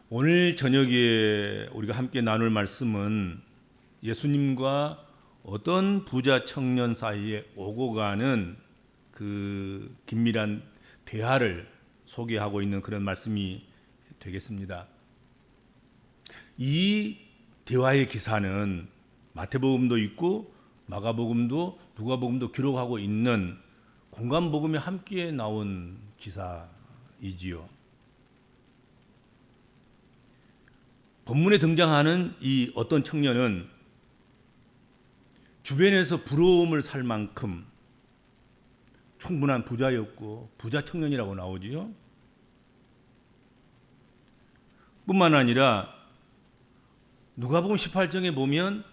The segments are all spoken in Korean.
오늘 저녁에 우리가 함께 나눌 말씀은 예수님과 어떤 부자 청년 사이에 오고 가는 그 긴밀한 대화를 소개하고 있는 그런 말씀이 되겠습니다. 이 대화의 기사는 마태복음도 있고 마가복음도 누가복음도 기록하고 있는 공관복음에 함께 나온 기사이지요. 본문에 등장하는 이 어떤 청년은 주변에서 부러움을 살 만큼 충분한 부자였고 부자 청년이라고 나오지요. 뿐만 아니라 누가복음 18장에 보면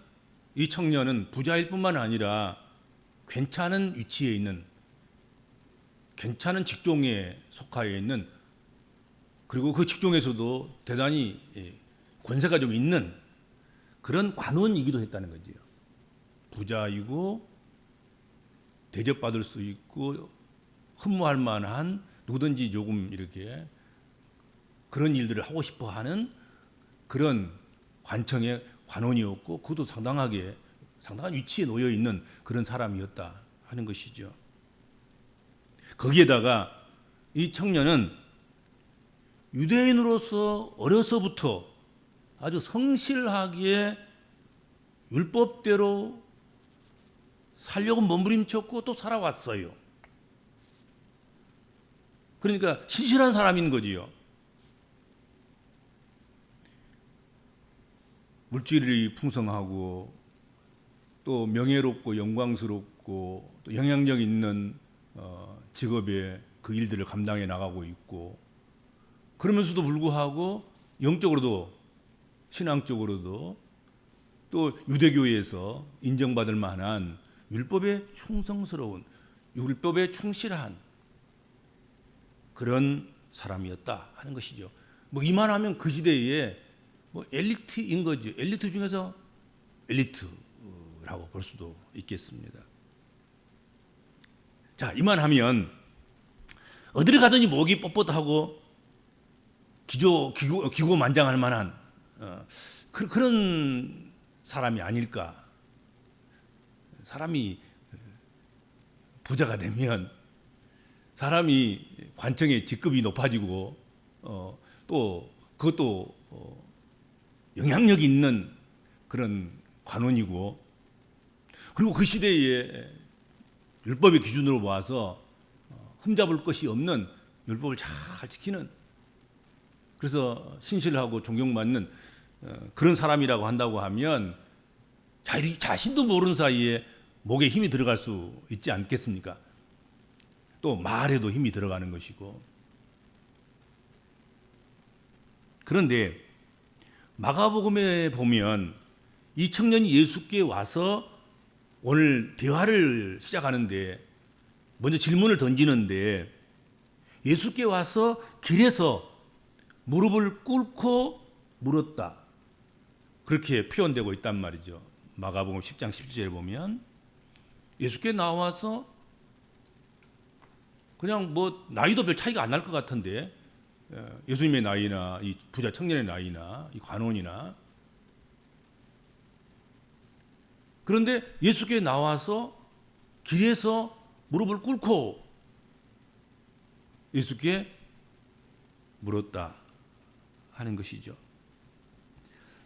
이 청년은 부자일 뿐만 아니라 괜찮은 위치에 있는, 괜찮은 직종에 속하여 있는, 그리고 그 직종에서도 대단히 권세가 좀 있는 그런 관원이기도 했다는 거지요. 부자이고 대접받을 수 있고 흠모할 만한, 누구든지 조금 이렇게 그런 일들을 하고 싶어 하는 그런 관청의 관원이었고, 그것도 상당한 위치에 놓여 있는 그런 사람이었다 하는 것이죠. 거기에다가 이 청년은 유대인으로서 어려서부터 아주 성실하게 율법대로 살려고 몸부림쳤고 또 살아왔어요. 그러니까 신실한 사람인 거지요. 물질이 풍성하고 또 명예롭고 영광스럽고 또 영향력 있는 직업에 그 일들을 감당해 나가고 있고, 그러면서도 불구하고 영적으로도 신앙적으로도 또 유대교에서 인정받을 만한 율법에 충성스러운, 율법에 충실한 그런 사람이었다 하는 것이죠. 뭐 이만하면 그 시대에 뭐 엘리트인 거죠. 엘리트 중에서 엘리트라고 볼 수도 있겠습니다. 자, 이만하면 어디를 가더니 목이 뻣뻣하고 기고만장할 만한 그런 사람이 아닐까. 사람이 부자가 되면 사람이 관청의 직급이 높아지고 또 그것도 영향력 있는 그런 관원이고, 그리고 그 시대에 율법의 기준으로 봐서 흠잡을 것이 없는 율법을 잘 지키는, 그래서 신실하고 존경받는 그런 사람이라고 한다고 하면 자신도 모르는 사이에 목에 힘이 들어갈 수 있지 않겠습니까? 또 말에도 힘이 들어가는 것이고. 그런데 마가복음에 보면 이 청년이 예수께 와서 오늘 대화를 시작하는데, 먼저 질문을 던지는데, 예수께 와서 길에서 무릎을 꿇고 물었다, 그렇게 표현되고 있단 말이죠. 마가복음 10장 17절에 보면 예수께 나와서 그냥 뭐 나이도 별 차이가 안 날 것 같은데, 예수님의 나이나 이 부자 청년의 나이나 이 관원이나, 그런데 예수께 나와서 길에서 무릎을 꿇고 예수께 물었다 하는 것이죠.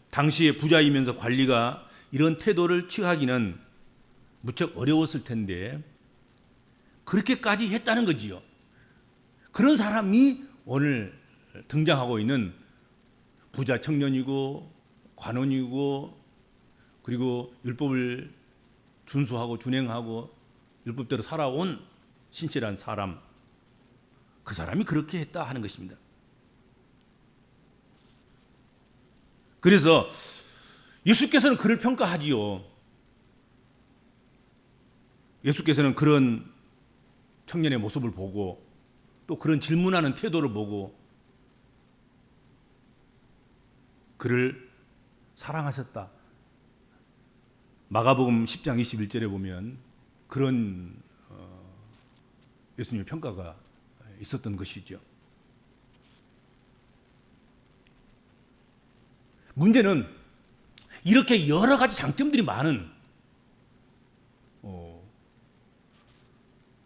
당시에 부자이면서 관리가 이런 태도를 취하기는 무척 어려웠을 텐데 그렇게까지 했다는 거지요. 그런 사람이 오늘 등장하고 있는 부자 청년이고 관원이고, 그리고 율법을 준수하고 준행하고 율법대로 살아온 신실한 사람, 그 사람이 그렇게 했다 하는 것입니다. 그래서 예수께서는 그를 평가하지요. 예수께서는 그런 청년의 모습을 보고 또 그런 질문하는 태도를 보고 그를 사랑하셨다. 마가복음 10장 21절에 보면 그런 예수님의 평가가 있었던 것이죠. 문제는 이렇게 여러 가지 장점들이 많은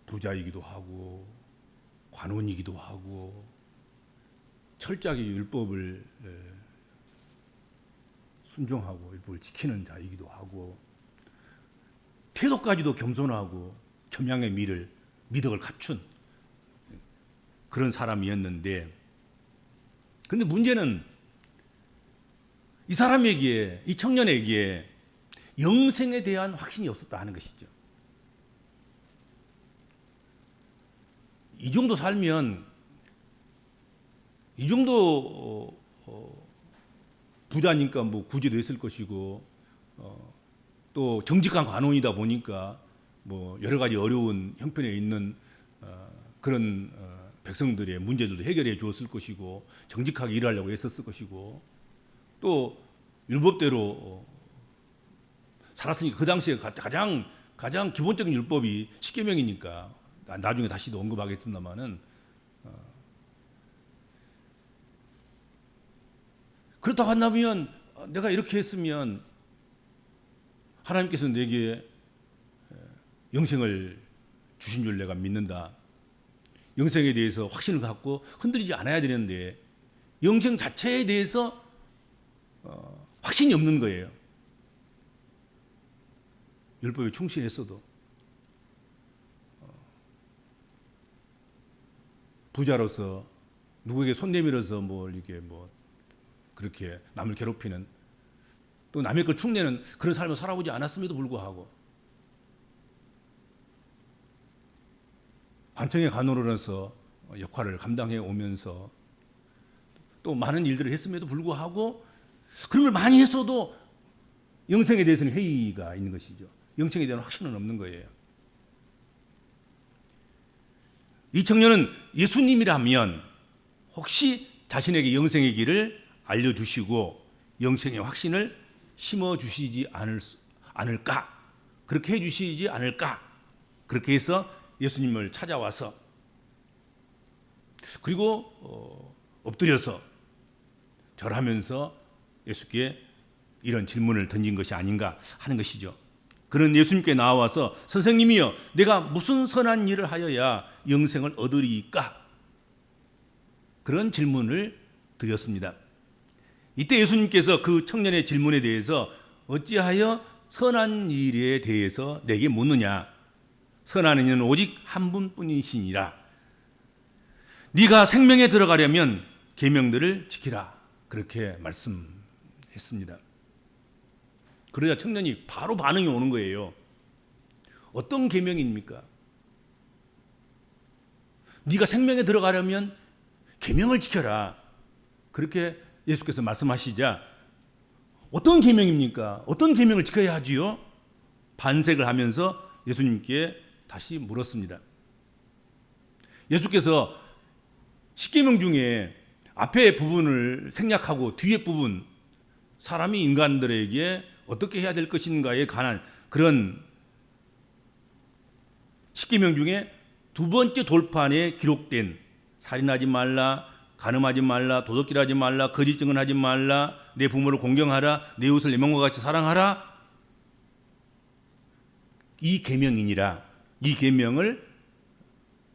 부자이기도 하고 관원이기도 하고 철저하게 율법을 순종하고 율법을 지키는 자이기도 하고 태도까지도 겸손하고 겸양의 미덕을 갖춘 그런 사람이었는데, 근데 문제는 이 사람에게, 이 청년에게 영생에 대한 확신이 없었다 하는 것이죠. 이 정도 살면, 이 정도 부자니까 뭐 구제도 했을 것이고, 또 정직한 관원이다 보니까 뭐 여러 가지 어려운 형편에 있는 그런 백성들의 문제들도 해결해 주었을 것이고, 정직하게 일하려고 했었을 것이고, 또 율법대로 살았으니까 그 당시에 가장 기본적인 율법이 십계명이니까, 나중에 다시도 언급하겠습니다만은, 그렇다고 한다면 내가 이렇게 했으면 하나님께서 내게 영생을 주신 줄 내가 믿는다. 영생에 대해서 확신을 갖고 흔들리지 않아야 되는데 영생 자체에 대해서 확신이 없는 거예요. 율법에 충실했어도. 부자로서 누구에게 손 내밀어서 이게 그렇게 남을 괴롭히는, 또 남의 것 축내는 그런 삶을 살아보지 않았음에도 불구하고 관청의 관원으로서 역할을 감당해 오면서 또 많은 일들을 했음에도 불구하고 그런 걸 많이 했어도 영생에 대해서는 회의가 있는 것이죠. 영생에 대한 확신은 없는 거예요. 이 청년은 예수님이라면 혹시 자신에게 영생의 길을 알려주시고 영생의 확신을 심어주시지 않을까, 그렇게 해주시지 않을까, 그렇게 해서 예수님을 찾아와서 그리고 엎드려서 절하면서 예수께 이런 질문을 던진 것이 아닌가 하는 것이죠. 그는 예수님께 나와서 선생님이여, 내가 무슨 선한 일을 하여야 영생을 얻으리까? 그런 질문을 드렸습니다. 이때 예수님께서 그 청년의 질문에 대해서 어찌하여 선한 일에 대해서 내게 묻느냐? 선한 이는 오직 한 분뿐이시니라. 네가 생명에 들어가려면 계명들을 지키라. 그렇게 말씀했습니다. 그러자 청년이 바로 반응이 오는 거예요. 어떤 계명입니까? 네가 생명에 들어가려면 계명을 지켜라. 그렇게 예수께서 말씀하시자 어떤 계명입니까? 어떤 계명을 지켜야 하지요? 반색을 하면서 예수님께 다시 물었습니다. 예수께서 십계명 중에 앞에 부분을 생략하고 뒤에 부분, 사람이 인간들에게 어떻게 해야 될 것인가에 관한 그런 십계명 중에 두 번째 돌판에 기록된 살인하지 말라, 간음하지 말라, 도둑질하지 말라, 거짓 증언하지 말라, 내 부모를 공경하라, 내 이웃을 내 몸과 같이 사랑하라, 이 계명이니라. 이 계명을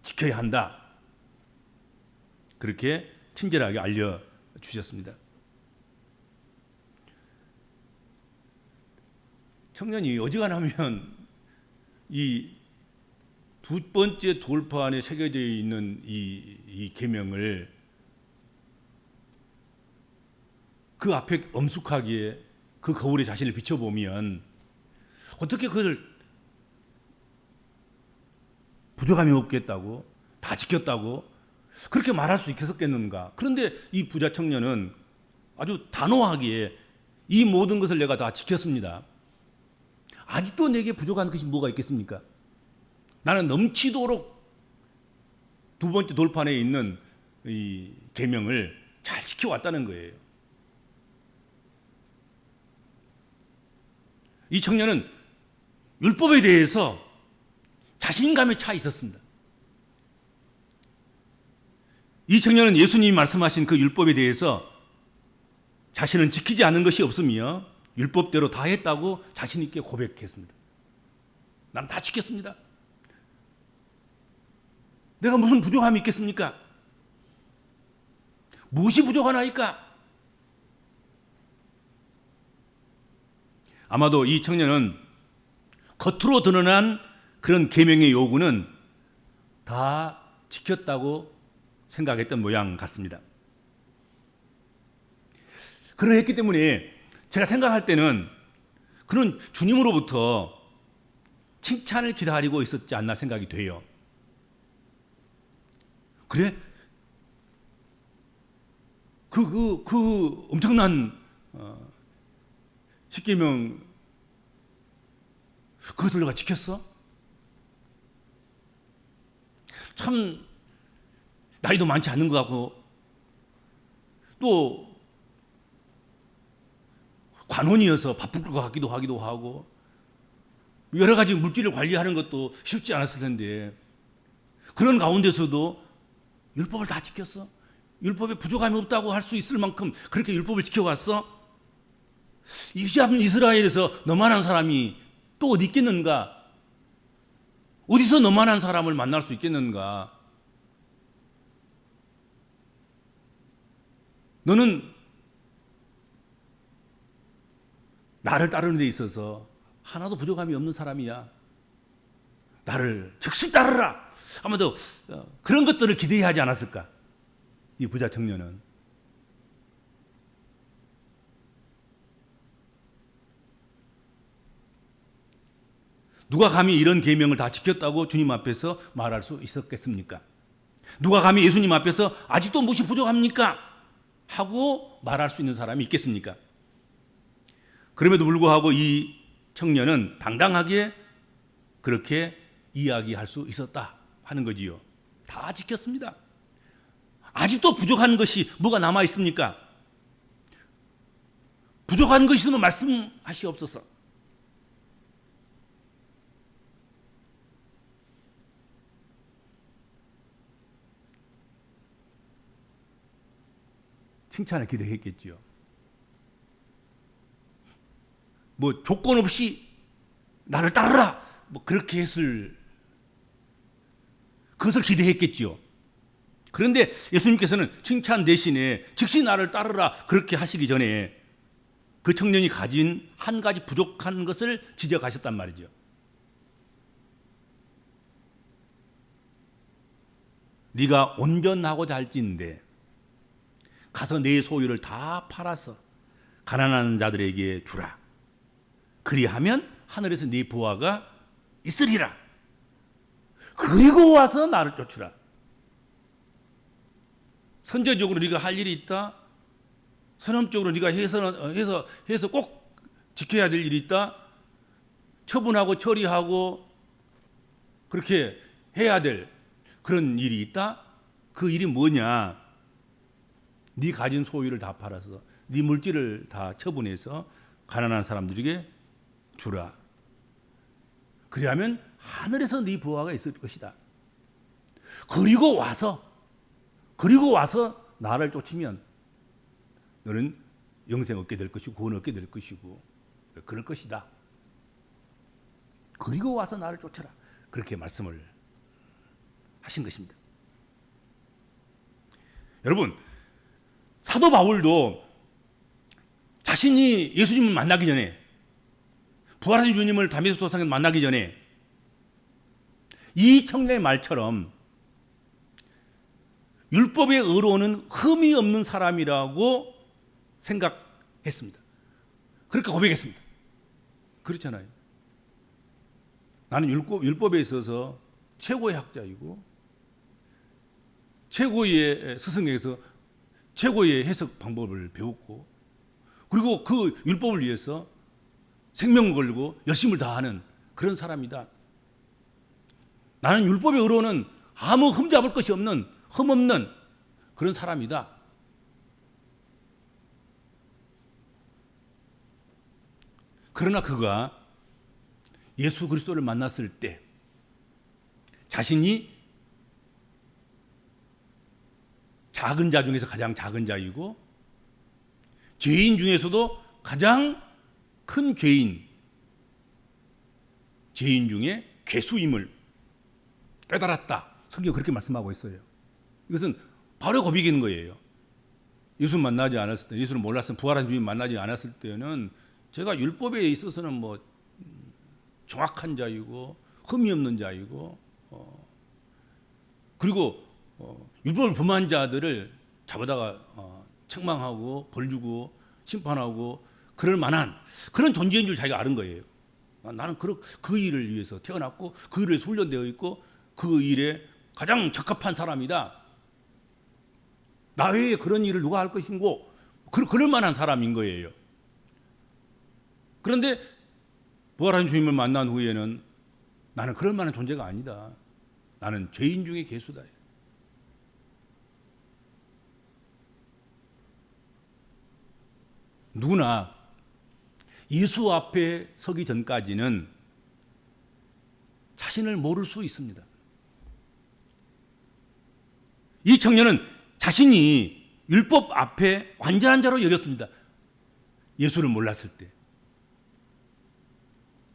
지켜야 한다. 그렇게 친절하게 알려주셨습니다. 청년이 어지간하면 이 두 번째 돌판에 새겨져 있는 이 계명을 그 앞에 엄숙하게 그 거울에 자신을 비춰보면 어떻게 그걸 부족함이 없겠다고, 다 지켰다고 그렇게 말할 수 있었겠는가? 그런데 이 부자 청년은 아주 단호하게 이 모든 것을 내가 다 지켰습니다. 아직도 내게 부족한 것이 뭐가 있겠습니까? 나는 넘치도록 두 번째 돌판에 있는 이 계명을 잘 지켜왔다는 거예요. 이 청년은 율법에 대해서 자신감에 차 있었습니다. 이 청년은 예수님이 말씀하신 그 율법에 대해서 자신은 지키지 않은 것이 없으며 율법대로 다 했다고 자신 있게 고백했습니다. 나는 다 지켰습니다. 내가 무슨 부족함이 있겠습니까? 무엇이 부족하나이까? 아마도 이 청년은 겉으로 드러난 그런 계명의 요구는 다 지켰다고 생각했던 모양 같습니다. 그러했기 때문에 제가 생각할 때는 그는 주님으로부터 칭찬을 기다리고 있었지 않나 생각이 돼요. 그래? 그 엄청난 십계명 그것을 내가 지켰어? 참 나이도 많지 않은 것 같고 또 관원이어서 바쁠 것 같기도 하고 여러 가지 물질을 관리하는 것도 쉽지 않았을 텐데 그런 가운데서도 율법을 다 지켰어? 율법에 부족함이 없다고 할 수 있을 만큼 그렇게 율법을 지켜왔어? 이스라엘에서 너만한 사람이 또 어디 있겠는가? 어디서 너만한 사람을 만날 수 있겠는가? 너는 나를 따르는 데 있어서 하나도 부족함이 없는 사람이야. 나를 즉시 따르라. 아마도 그런 것들을 기대하지 않았을까? 이 부자 청년은. 누가 감히 이런 계명을 다 지켰다고 주님 앞에서 말할 수 있었겠습니까? 누가 감히 예수님 앞에서 아직도 무엇이 부족합니까? 하고 말할 수 있는 사람이 있겠습니까? 그럼에도 불구하고 이 청년은 당당하게 그렇게 이야기할 수 있었다 하는 거지요. 다 지켰습니다. 아직도 부족한 것이 뭐가 남아 있습니까? 부족한 것이 있으면 말씀하시옵소서. 칭찬을 기대했겠지요. 뭐 조건 없이 나를 따르라 뭐 그렇게 했을 그것을 기대했겠지요. 그런데 예수님께서는 칭찬 대신에 즉시 나를 따르라 그렇게 하시기 전에 그 청년이 가진 한 가지 부족한 것을 지적하셨단 말이죠. 네가 온전하고자 할진대 가서 내 소유를 다 팔아서 가난한 자들에게 주라. 그리하면 하늘에서 네 부하가 있으리라. 그리고 와서 나를 쫓으라. 선제적으로 네가 할 일이 있다. 선언적으로 네가 해서 꼭 지켜야 될 일이 있다. 처분하고 처리하고 그렇게 해야 될 그런 일이 있다. 그 일이 뭐냐? 네 가진 소유를 다 팔아서 네 물질을 다 처분해서 가난한 사람들에게 주라. 그리하면 하늘에서 네 부하가 있을 것이다. 그리고 와서 나를 쫓으면 너는 영생 얻게 될 것이고 구원 얻게 될 것이고 그럴 것이다. 그리고 와서 나를 쫓아라. 그렇게 말씀을 하신 것입니다. 여러분, 사도 바울도 자신이 예수님을 만나기 전에 부활하신 주님을 다메섹 도상에서 만나기 전에 이 청년의 말처럼 율법의 의로는 흠이 없는 사람이라고 생각했습니다. 그렇게 고백했습니다. 그렇잖아요. 나는 율법에 있어서 최고의 학자이고 최고의 스승에게서 최고의 해석 방법을 배웠고 그리고 그 율법을 위해서 생명을 걸고 열심을 다하는 그런 사람이다. 나는 율법의 의로는 아무 흠잡을 것이 없는 흠없는 그런 사람이다. 그러나 그가 예수 그리스도를 만났을 때 자신이 작은 자 중에서 가장 작은 자이고 죄인 중에서도 가장 큰 죄인 중에 괴수임을 깨달았다. 성경 그렇게 말씀하고 있어요. 이것은 바로 고백인 거예요. 예수 만나지 않았을 때, 예수를 몰랐으면, 부활한 주님 만나지 않았을 때는 제가 율법에 있어서는 뭐 정확한 자이고 흠이 없는 자이고, 그리고 율법을 범한 자들을 잡아다가 책망하고 벌 주고 심판하고 그럴 만한 그런 존재인 줄 자기가 아는 거예요. 나는 그 일을 위해서 태어났고 그 일에 훈련되어 있고 그 일에 가장 적합한 사람이다. 나 외에 그런 일을 누가 할 것인고, 그럴 만한 사람인 거예요. 그런데 부활한 주님을 만난 후에는 나는 그럴 만한 존재가 아니다. 나는 죄인 중에 괴수다. 누구나 예수 앞에 서기 전까지는 자신을 모를 수 있습니다. 이 청년은 자신이 율법 앞에 완전한 자로 여겼습니다. 예수를 몰랐을 때.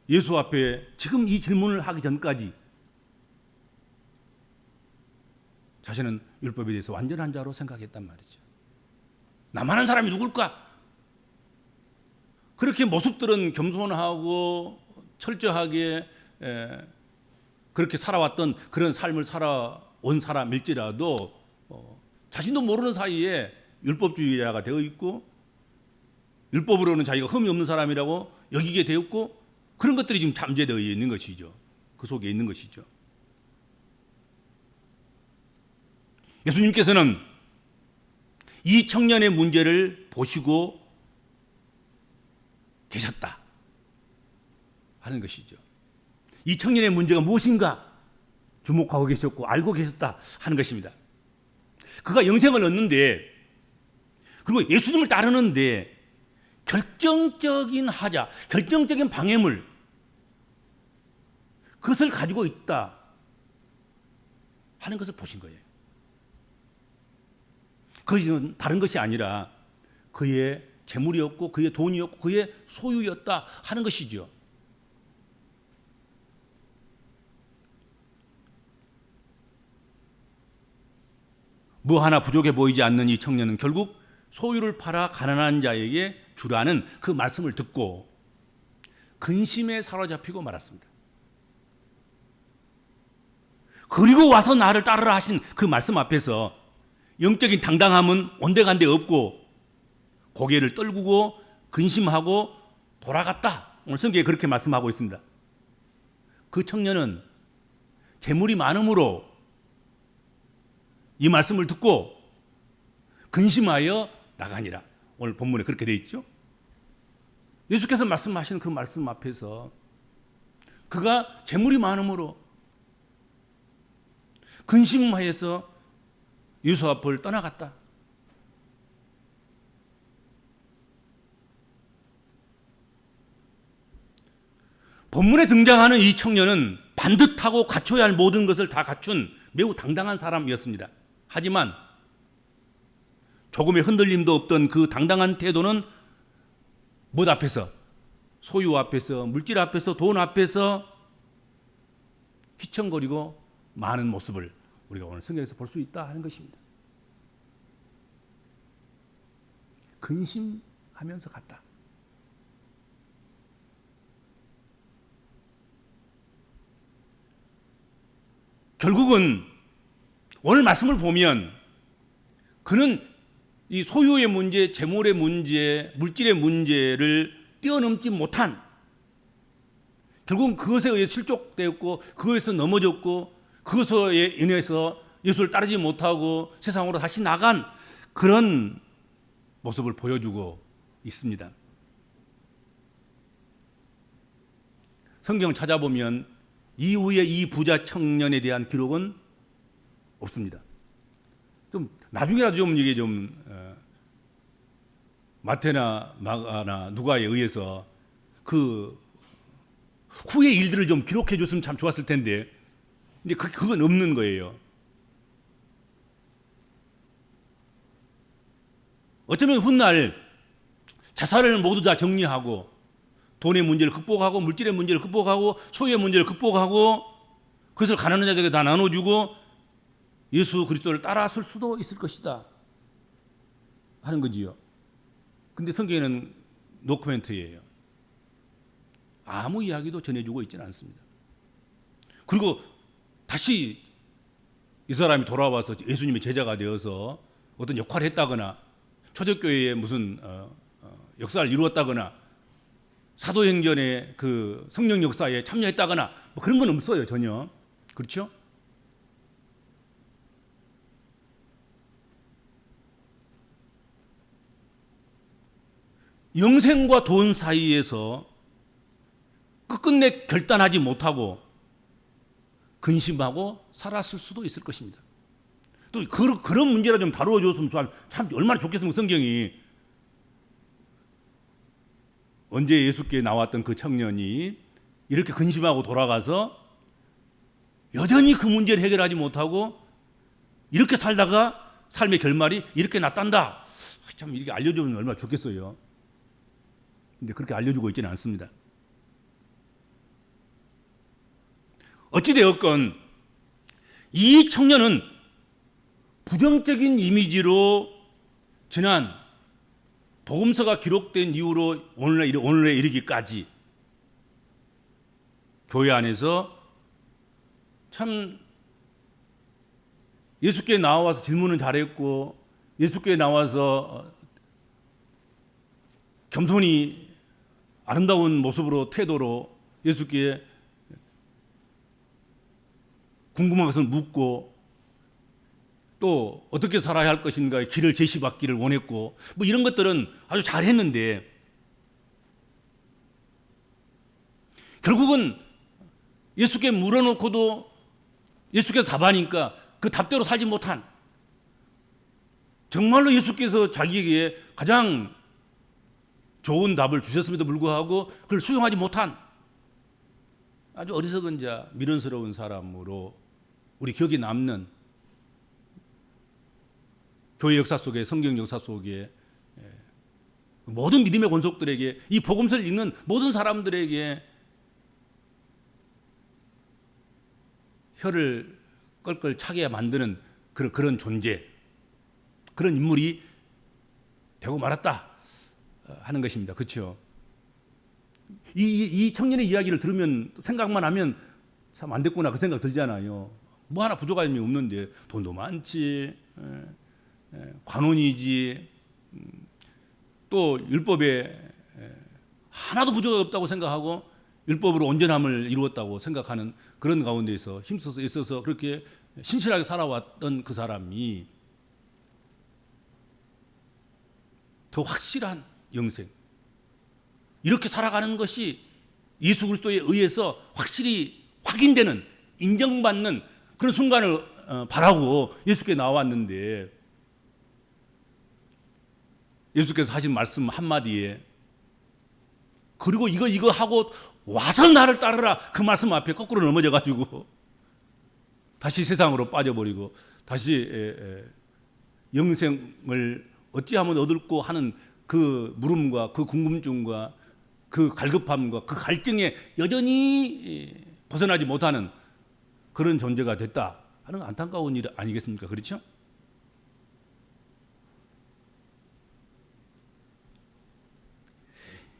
예수 앞에 지금 이 질문을 하기 전까지 자신은 율법에 대해서 완전한 자로 생각했단 말이죠. 나만한 사람이 누굴까? 그렇게 모습들은 겸손하고 철저하게 그렇게 살아왔던 그런 삶을 살아온 사람일지라도 자신도 모르는 사이에 율법주의자가 되어 있고 율법으로는 자기가 흠이 없는 사람이라고 여기게 되었고, 그런 것들이 지금 잠재되어 있는 것이죠. 그 속에 있는 것이죠. 예수님께서는 이 청년의 문제를 보시고 계셨다 하는 것이죠. 이 청년의 문제가 무엇인가 주목하고 계셨고 알고 계셨다 하는 것입니다. 그가 영생을 얻는데, 그리고 예수님을 따르는데 결정적인 하자, 결정적인 방해물, 그것을 가지고 있다 하는 것을 보신 거예요. 그것은 다른 것이 아니라 그의 재물이었고 그의 돈이었고 그의 소유였다 하는 것이죠. 뭐 하나 부족해 보이지 않는 이 청년은 결국 소유를 팔아 가난한 자에게 주라는 그 말씀을 듣고 근심에 사로잡히고 말았습니다. 그리고 와서 나를 따르라 하신 그 말씀 앞에서 영적인 당당함은 온데간데 없고 고개를 떨구고 근심하고 돌아갔다. 오늘 성경에 그렇게 말씀하고 있습니다. 그 청년은 재물이 많음으로 이 말씀을 듣고 근심하여 나가니라. 오늘 본문에 그렇게 되어 있죠. 예수께서 말씀하시는 그 말씀 앞에서 그가 재물이 많음으로 근심하여서 예수 앞을 떠나갔다. 본문에 등장하는 이 청년은 반듯하고 갖춰야 할 모든 것을 다 갖춘 매우 당당한 사람이었습니다. 하지만 조금의 흔들림도 없던 그 당당한 태도는 무엇 앞에서, 소유 앞에서, 물질 앞에서, 돈 앞에서 휘청거리고 많은 모습을 우리가 오늘 성경에서 볼 수 있다 하는 것입니다. 근심하면서 갔다. 결국은 오늘 말씀을 보면 그는 이 소유의 문제, 재물의 문제, 물질의 문제를 뛰어넘지 못한, 결국은 그것에 의해 실족되었고 그것에서 넘어졌고 그것에 인해서 예수를 따르지 못하고 세상으로 다시 나간 그런 모습을 보여주고 있습니다. 성경을 찾아보면 이후에 이 부자 청년에 대한 기록은 없습니다. 좀 나중에라도 좀 이게 좀 마태나 마가나 누가에 의해서 그 후의 일들을 좀 기록해 줬으면 참 좋았을 텐데, 근데 그건 없는 거예요. 어쩌면 훗날 자산을 모두 다 정리하고 돈의 문제를 극복하고 물질의 문제를 극복하고 소유의 문제를 극복하고 그것을 가난한 자들에게 다 나눠주고 예수 그리스도를 따라설 수도 있을 것이다 하는 거지요. 근데 성경에는 노코멘트예요. 아무 이야기도 전해주고 있지는 않습니다. 그리고 다시 이 사람이 돌아와서 예수님의 제자가 되어서 어떤 역할을 했다거나 초대교회에 무슨 역사를 이루었다거나 사도행전의 그 성령 역사에 참여했다거나 뭐 그런 건 없어요. 전혀. 그렇죠? 영생과 돈 사이에서 끝끝내 결단하지 못하고 근심하고 살았을 수도 있을 것입니다. 또 그런 문제를 좀 다루어 줬으면 참 얼마나 좋겠습니까. 성경이 언제 예수께 나왔던 그 청년이 이렇게 근심하고 돌아가서 여전히 그 문제를 해결하지 못하고 이렇게 살다가 삶의 결말이 이렇게 났단다. 참 이렇게 알려주면 얼마나 좋겠어요. 근데 그렇게 알려주고 있지는 않습니다. 어찌되었건 이 청년은 부정적인 이미지로 지난 복음서가 기록된 이후로 오늘에 이르기까지 교회 안에서 참 예수께 나와서 질문은 잘했고 예수께 나와서 겸손히 아름다운 모습으로 태도로 예수께 궁금한 것을 묻고 또 어떻게 살아야 할 것인가의 길을 제시받기를 원했고 뭐 이런 것들은 아주 잘했는데 결국은 예수께 물어놓고도 예수께서 답하니까 그 답대로 살지 못한 정말로 예수께서 자기에게 가장 좋은 답을 주셨음에도 불구하고 그걸 수용하지 못한 아주 어리석은 자, 미련스러운 사람으로 우리 기억에 남는 교회 역사 속에 성경 역사 속에 모든 믿음의 권속들에게 이 복음서를 읽는 모든 사람들에게 혀를 껄껄 차게 만드는 그런 존재, 그런 인물이 되고 말았다 하는 것입니다. 그렇죠? 이 청년의 이야기를 들으면 생각만 하면 참 안 됐구나 그 생각 들잖아요. 뭐 하나 부족한 점이 없는데 돈도 많지, 관원이지, 또 율법에 하나도 부족이 없다고 생각하고 율법으로 온전함을 이루었다고 생각하는 그런 가운데에서 힘써서 애써서 그렇게 신실하게 살아왔던 그 사람이 더 확실한 영생, 이렇게 살아가는 것이 예수 그리스도에 의해서 확실히 확인되는, 인정받는 그런 순간을 바라고 예수께 나왔는데 예수께서 하신 말씀 한마디에 그리고 이거 하고 와서 나를 따르라 그 말씀 앞에 거꾸로 넘어져 가지고 다시 세상으로 빠져버리고 다시 영생을 어찌하면 얻을고 하는 그 물음과 그 궁금증과 그 갈급함과 그 갈증에 여전히 벗어나지 못하는 그런 존재가 됐다 하는 안타까운 일 아니겠습니까? 그렇죠?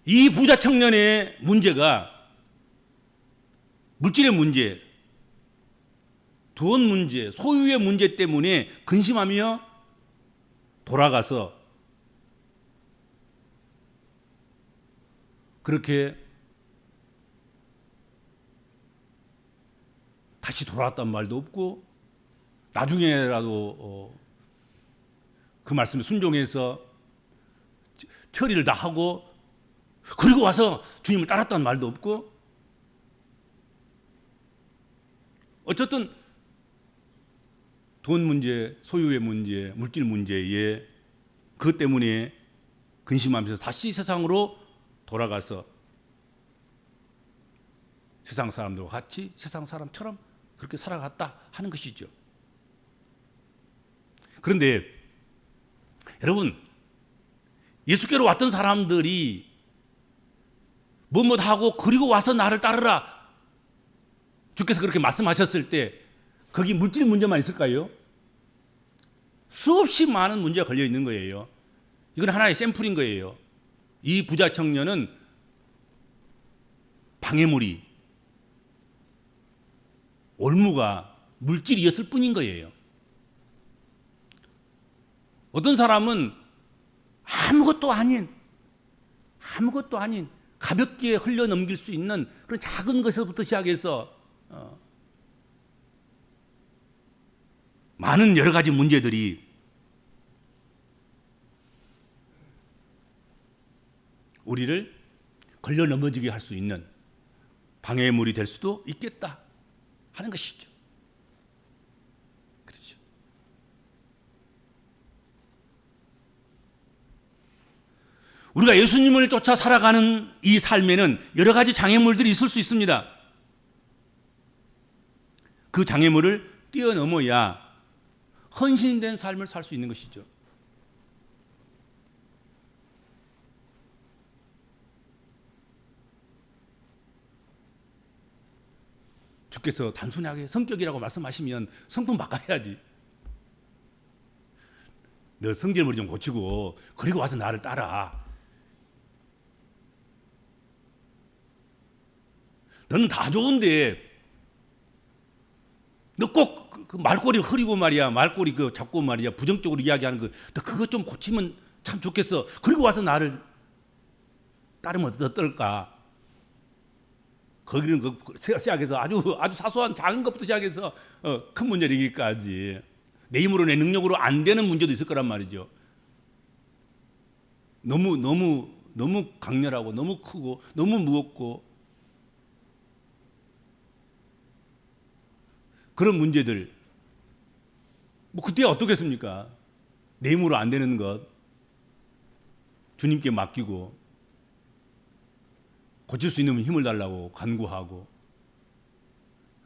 이 부자 청년의 문제가 물질의 문제, 돈 문제, 소유의 문제 때문에 근심하며 돌아가서 그렇게 다시 돌아왔단 말도 없고 나중에라도 그 말씀에 순종해서 처리를 다 하고 그리고 와서 주님을 따랐다는 말도 없고 어쨌든 돈 문제, 소유의 문제, 물질 문제에 그것 때문에 근심하면서 다시 세상으로 돌아가서 세상 사람들과 같이 세상 사람처럼 그렇게 살아갔다 하는 것이죠. 그런데 여러분 예수께로 왔던 사람들이 뭐하고 그리고 와서 나를 따르라. 주께서 그렇게 말씀하셨을 때 거기 물질 문제만 있을까요? 수없이 많은 문제가 걸려 있는 거예요. 이건 하나의 샘플인 거예요. 이 부자 청년은 방해물이, 올무가 물질이었을 뿐인 거예요. 어떤 사람은 아무것도 아닌 가볍게 흘려 넘길 수 있는 그런 작은 것에서부터 시작해서 많은 여러 가지 문제들이 우리를 걸려 넘어지게 할 수 있는 방해물이 될 수도 있겠다 하는 것이죠. 그렇죠. 우리가 예수님을 쫓아 살아가는 이 삶에는 여러 가지 장애물들이 있을 수 있습니다. 그 장애물을 뛰어넘어야 헌신된 삶을 살 수 있는 것이죠. 주께서 단순하게 성격이라고 말씀하시면 성품 바꿔야지. 너 성질을 좀 고치고 그리고 와서 나를 따라. 너는 다 좋은데 너 꼭 그 말꼬리 흐리고 말이야. 말꼬리 그 잡고 말이야. 부정적으로 이야기하는 거. 너 그것 좀 고치면 참 좋겠어. 그리고 와서 나를 따르면 어떨까? 거기는 그 시작해서 아주 사소한 작은 것부터 시작해서 큰 문제를 이기기까지 내 힘으로 내 능력으로 안 되는 문제도 있을 거란 말이죠. 너무 강렬하고 너무 크고 너무 무겁고 그런 문제들 뭐 그때야 어떻겠습니까? 내 힘으로 안 되는 것 주님께 맡기고 고칠 수 있는 힘을 달라고 간구하고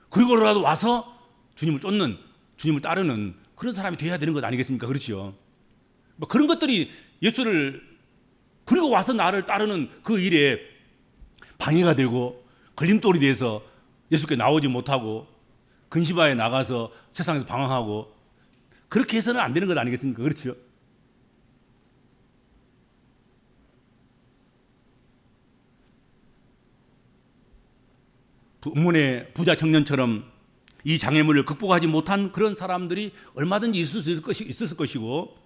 그리고라도 와서 주님을 쫓는 주님을 따르는 그런 사람이 되어야 되는 것 아니겠습니까? 그렇죠? 뭐 그런 것들이 예수를 그리고 와서 나를 따르는 그 일에 방해가 되고 걸림돌이 돼서 예수께 나오지 못하고 근심하에 나가서 세상에서 방황하고 그렇게 해서는 안 되는 것 아니겠습니까? 그렇죠? 본문의 부자 청년처럼 이 장애물을 극복하지 못한 그런 사람들이 얼마든지 있었을 것이고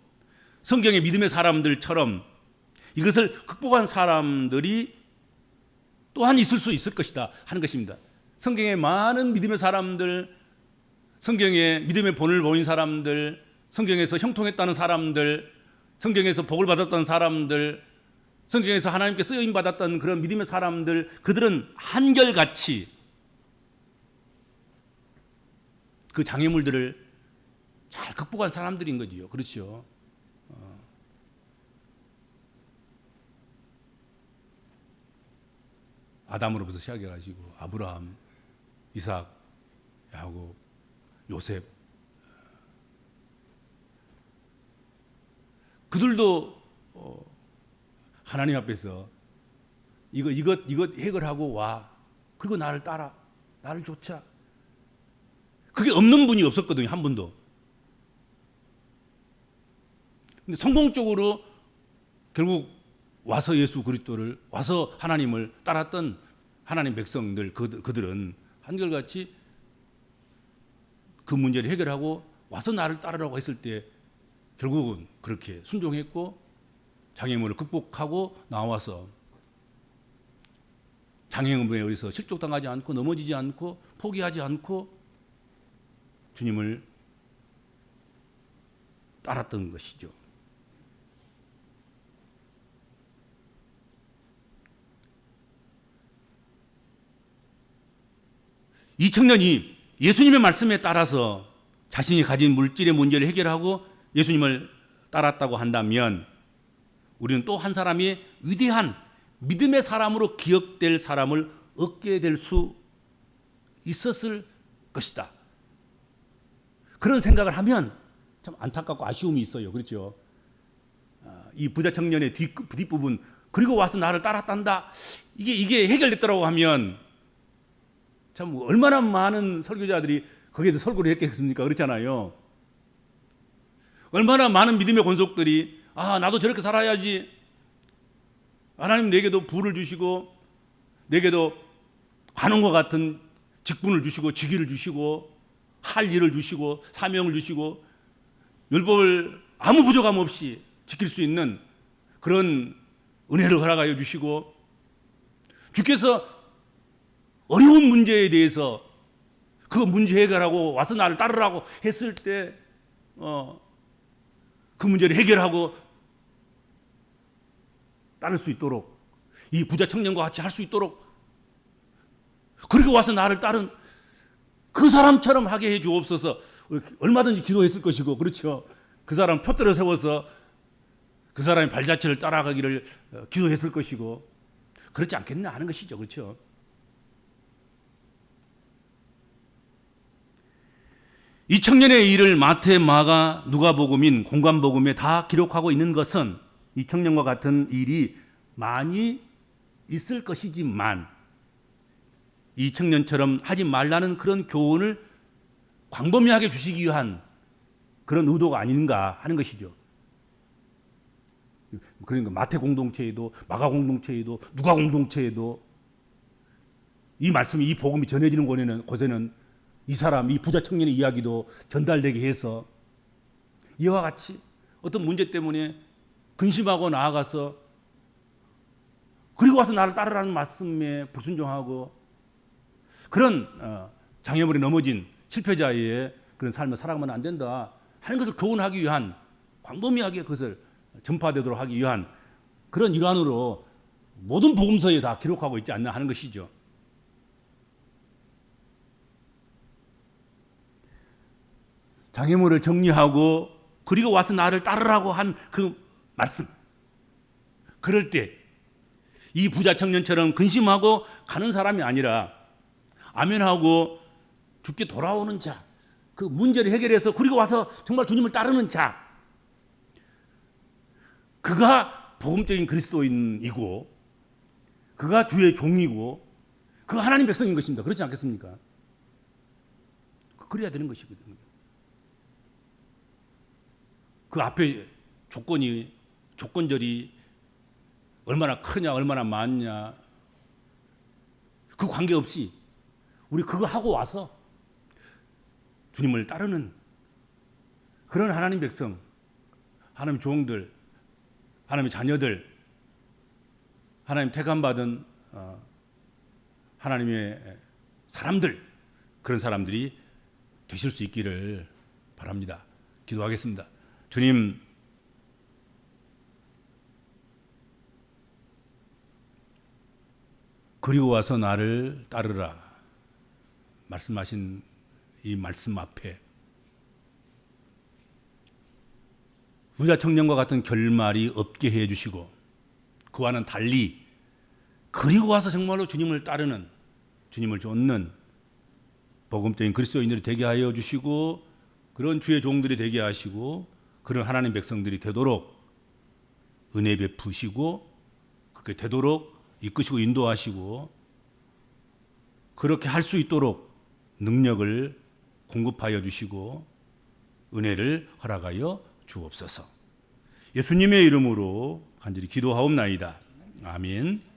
성경의 믿음의 사람들처럼 이것을 극복한 사람들이 또한 있을 수 있을 것이다 하는 것입니다. 성경의 많은 믿음의 사람들, 성경의 믿음의 본을 보인 사람들, 성경에서 형통했다는 사람들, 성경에서 복을 받았던 사람들, 성경에서 하나님께 쓰여임 받았던 그런 믿음의 사람들, 그들은 한결같이 그 장애물들을 잘 극복한 사람들인 거지요. 그렇죠. 아담으로부터 시작해가지고 아브라함, 이삭, 야곱, 요셉 그들도 하나님 앞에서 이것 해결하고 와. 그리고 나를 따라. 나를 쫓아. 그게 없는 분이 없었거든요. 한 분도. 근데 성공적으로 결국 와서 예수 그리스도를 와서 하나님을 따랐던 하나님 백성들 그들은 한결같이 그 문제를 해결하고 와서 나를 따르라고 했을 때 결국은 그렇게 순종했고 장애물을 극복하고 나와서 장애물에 의해서 실족당하지 않고 넘어지지 않고 포기하지 않고 주님을 따랐던 것이죠. 이 청년이 예수님의 말씀에 따라서 자신이 가진 물질의 문제를 해결하고 예수님을 따랐다고 한다면 우리는 또 한 사람이 위대한 믿음의 사람으로 기억될 사람을 얻게 될 수 있었을 것이다. 그런 생각을 하면 참 안타깝고 아쉬움이 있어요. 그렇죠? 이 부자 청년의 뒷부분 그리고 와서 나를 따랐단다. 이게 해결됐더라고 하면 참 얼마나 많은 설교자들이 거기에도 설교를 했겠습니까? 그렇잖아요. 얼마나 많은 믿음의 권속들이 나도 저렇게 살아야지. 하나님 내게도 부를 주시고 내게도 관원과 같은 직분을 주시고 직위를 주시고 할 일을 주시고 사명을 주시고 율법을 아무 부족함 없이 지킬 수 있는 그런 은혜를 허락하여 주시고 주께서 어려운 문제에 대해서 그 문제 해결하고 와서 나를 따르라고 했을 때 그 문제를 해결하고 따를 수 있도록 이 부자 청년과 같이 할 수 있도록 그리고 와서 나를 따른 그 사람처럼 하게 해 주옵소서. 얼마든지 기도했을 것이고 그렇죠. 그 사람 표대로 세워서 그 사람의 발자취를 따라가기를 기도했을 것이고 그렇지 않겠나 하는 것이죠. 그렇죠. 이 청년의 일을 마태, 마가, 누가복음인 공관복음에 다 기록하고 있는 것은 이 청년과 같은 일이 많이 있을 것이지만 이 청년처럼 하지 말라는 그런 교훈을 광범위하게 주시기 위한 그런 의도가 아닌가 하는 것이죠. 그러니까 마태 공동체에도 마가 공동체에도 누가 공동체에도 이 말씀이 이 복음이 전해지는 곳에는 이 사람 이 부자 청년의 이야기도 전달되게 해서 이와 같이 어떤 문제 때문에 근심하고 나아가서 그리고 와서 나를 따르라는 말씀에 불순종하고 그런 장애물에 넘어진 실패자의 그런 삶을 살아가면 안 된다 하는 것을 교훈하기 위한 광범위하게 그것을 전파되도록 하기 위한 그런 일환으로 모든 복음서에 다 기록하고 있지 않나 하는 것이죠. 장애물을 정리하고 그리고 와서 나를 따르라고 한 그 말씀. 그럴 때 이 부자 청년처럼 근심하고 가는 사람이 아니라 아멘하고 주께 돌아오는 자, 그 문제를 해결해서 그리고 와서 정말 주님을 따르는 자, 그가 복음적인 그리스도인이고 그가 주의 종이고 그가 하나님 백성인 것입니다. 그렇지 않겠습니까? 그래야 되는 것이거든요. 그 앞에 조건절이 얼마나 크냐 얼마나 많냐 그 관계없이 우리 그거 하고 와서 주님을 따르는 그런 하나님 백성, 하나님 종들, 하나님의 자녀들, 하나님 택함받은 하나님의 사람들, 그런 사람들이 되실 수 있기를 바랍니다. 기도하겠습니다. 주님, 그리고 와서 나를 따르라 말씀하신 이 말씀 앞에 부자 청년과 같은 결말이 없게 해주시고 그와는 달리 그리고 와서 정말로 주님을 따르는 주님을 좇는 복음적인 그리스도인들이 되게 하여 주시고 그런 주의 종들이 되게 하시고 그런 하나님 백성들이 되도록 은혜 베푸시고 그렇게 되도록 이끄시고 인도하시고 그렇게 할 수 있도록 능력을 공급하여 주시고 은혜를 허락하여 주옵소서. 예수님의 이름으로 간절히 기도하옵나이다. 아멘.